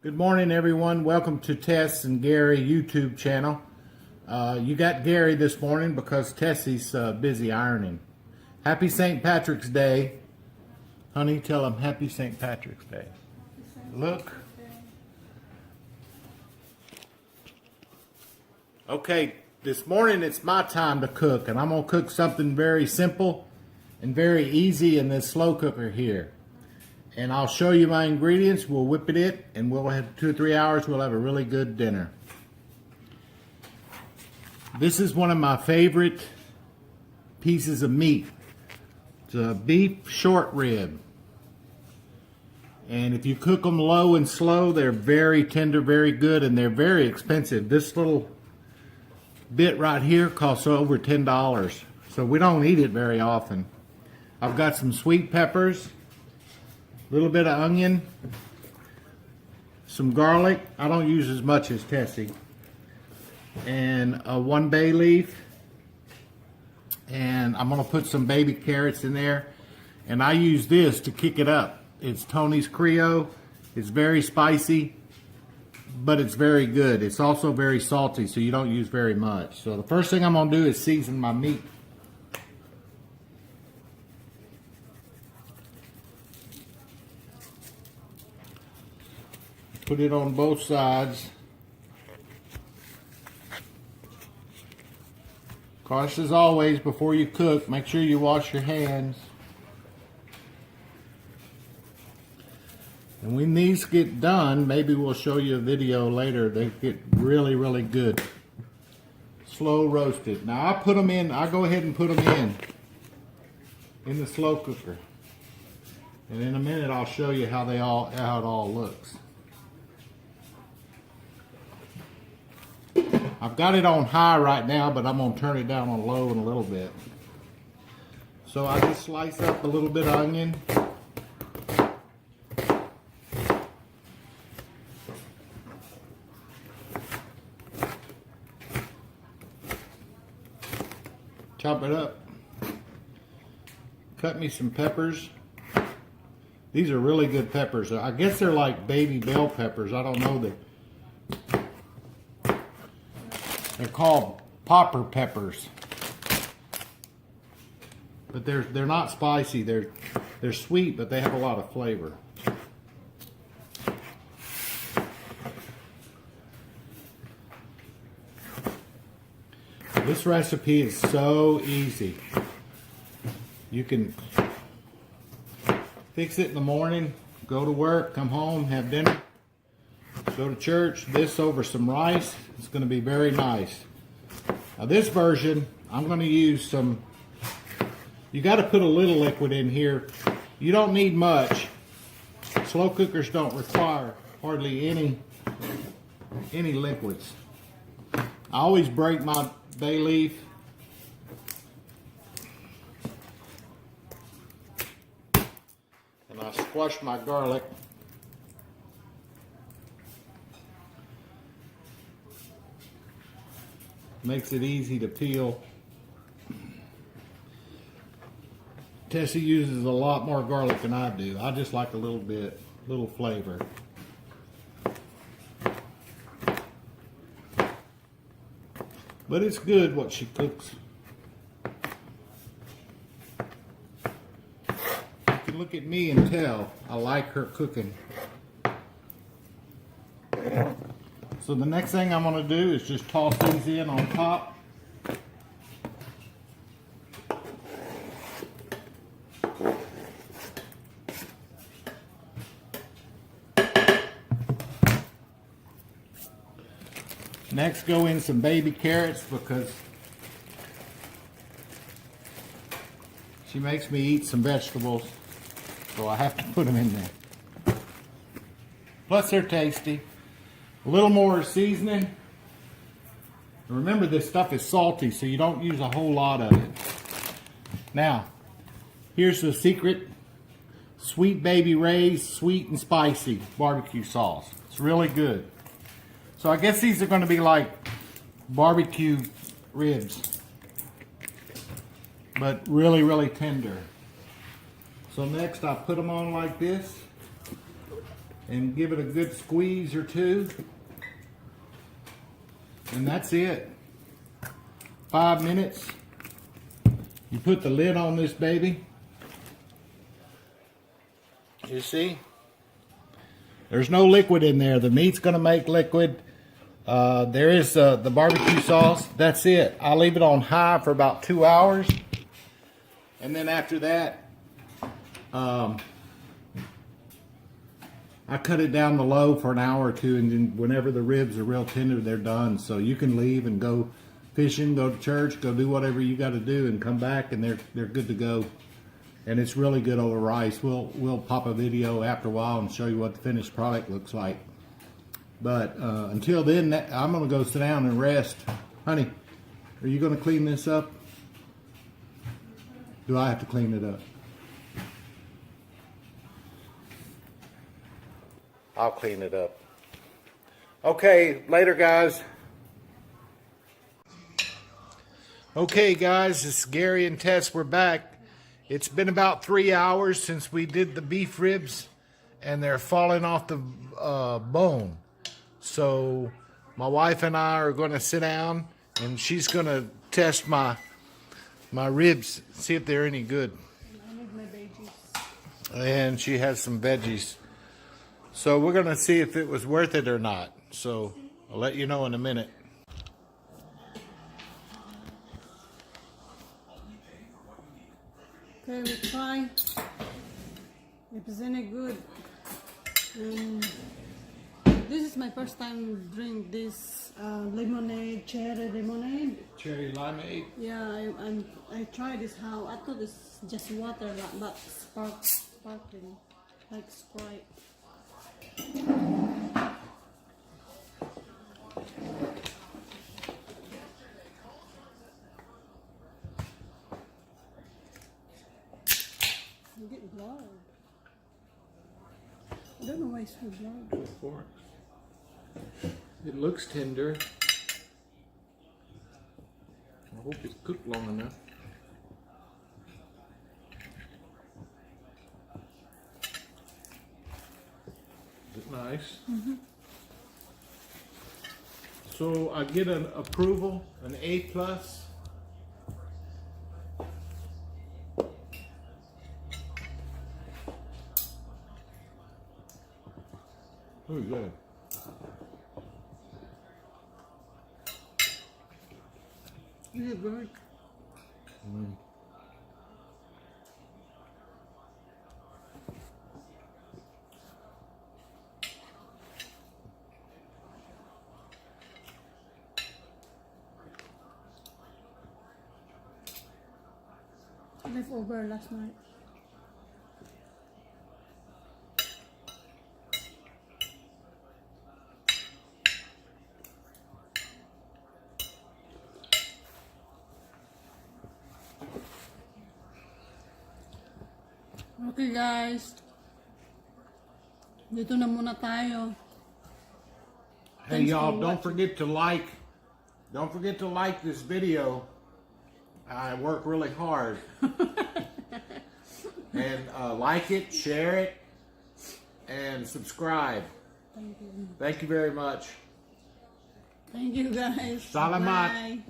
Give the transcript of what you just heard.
Good morning, everyone. Welcome to Tess and Gary YouTube channel. You got Gary this morning because Tessie's busy ironing. Happy St. Patrick's Day. Honey, tell him Happy St. Patrick's Day. Look. Okay, this morning it's my time to cook, and I'm going to cook something very simple and very easy in this slow cooker here. And I'll show you my ingredients. We'll whip it, and we'll have 2 or 3 hours. We'll have a really good dinner. This is one of my favorite pieces of meat. It's a beef short rib. And if you cook them low and slow, they're very tender, very good, and they're very expensive. This little bit right here costs over $10. So we don't eat it very often. I've got some sweet peppers. Little bit of onion, some garlic. I don't use as much as Tessie. And 1 bay leaf. And I'm gonna put some baby carrots in there. And I use this to kick it up. It's Tony's Creole. It's very spicy, but it's very good. It's also very salty, so you don't use very much. So the first thing I'm gonna do is season my meat. Put it on both sides. Cautious as always, before you cook, make sure you wash your hands. And when these get done, maybe we'll show you a video later. They get really, really good. Slow roasted. Now I put them in, I go ahead and put them in the slow cooker. And in a minute I'll show you how it all looks. I've got it on high right now, but I'm going to turn it down on low in a little bit. So I just slice up a little bit of onion. Chop it up. Cut me some peppers. These are really good peppers. I guess they're like baby bell peppers. I don't know that. They're called popper peppers, but they're not spicy. They're sweet, but they have a lot of flavor. This recipe is so easy. You can fix it in the morning, go to work, come home, have dinner. Go to church, this over some rice. It's going to be very nice. Now this version, I'm going to use some, you got to put a little liquid in here. You don't need much. Slow cookers don't require hardly any liquids. I always break my bay leaf. And I squash my garlic. Makes it easy to peel. Tessie uses a lot more garlic than I do. I just like a little bit, little flavor. But it's good what she cooks. You can look at me and tell I like her cooking. So the next thing I'm going to do is just toss these in on top. Next, go in some baby carrots because she makes me eat some vegetables, so I have to put them in there. Plus they're tasty. A little more seasoning. Remember, this stuff is salty, so you don't use a whole lot of it. Now, here's the secret. Sweet Baby Ray's sweet and spicy barbecue sauce. It's really good. So I guess these are going to be like barbecue ribs, but really, really tender. So next I put them on like this. and give it a good squeeze or two. And that's it. 5 minutes. You put the lid on this baby. You see? There's no liquid in there. The meat's going to make liquid. There is the barbecue sauce. That's it. I'll leave it on high for about 2 hours. And then after that, I cut it down to low for an hour or two. And then whenever the ribs are real tender, they're done. So you can leave and go fishing, go to church, go do whatever you got to do, and come back, and they're good to go. And it's really good over rice. We'll pop a video after a while and show you what the finished product looks like. But until then, I'm gonna go sit down and rest. Honey, are you gonna clean this up? Do I have to clean it up? I'll clean it up. Okay, later guys. Okay guys, it's Gary and Tess. We're back. It's been about 3 hours since we did the beef ribs, and they're falling off the bone. So my wife and I are going to sit down, and she's going to test my ribs, see if they're any good. I need my veggies. And she has some veggies. So we're going to see if it was worth it or not. So I'll let you know in a minute. Okay, we try. If it's any good. This is my first time drink this lemonade, cherry lemonade. Cherry limeade. Yeah, I tried this how I thought it's just water, but sparkling, like Sprite. You get blood. I don't know why it's so blood. Go for it. It looks tender. I hope it's cooked long enough. Is it nice? Mm-hmm. So I get an approval, an A+. Who's that? Is it good? Leftover last night. Okay guys, dito na muna tayo. Hey y'all, don't forget to like this video. I work really hard. And like it, share it, and subscribe. Thank you. Thank you very much. Thank you guys. Salamat. Bye.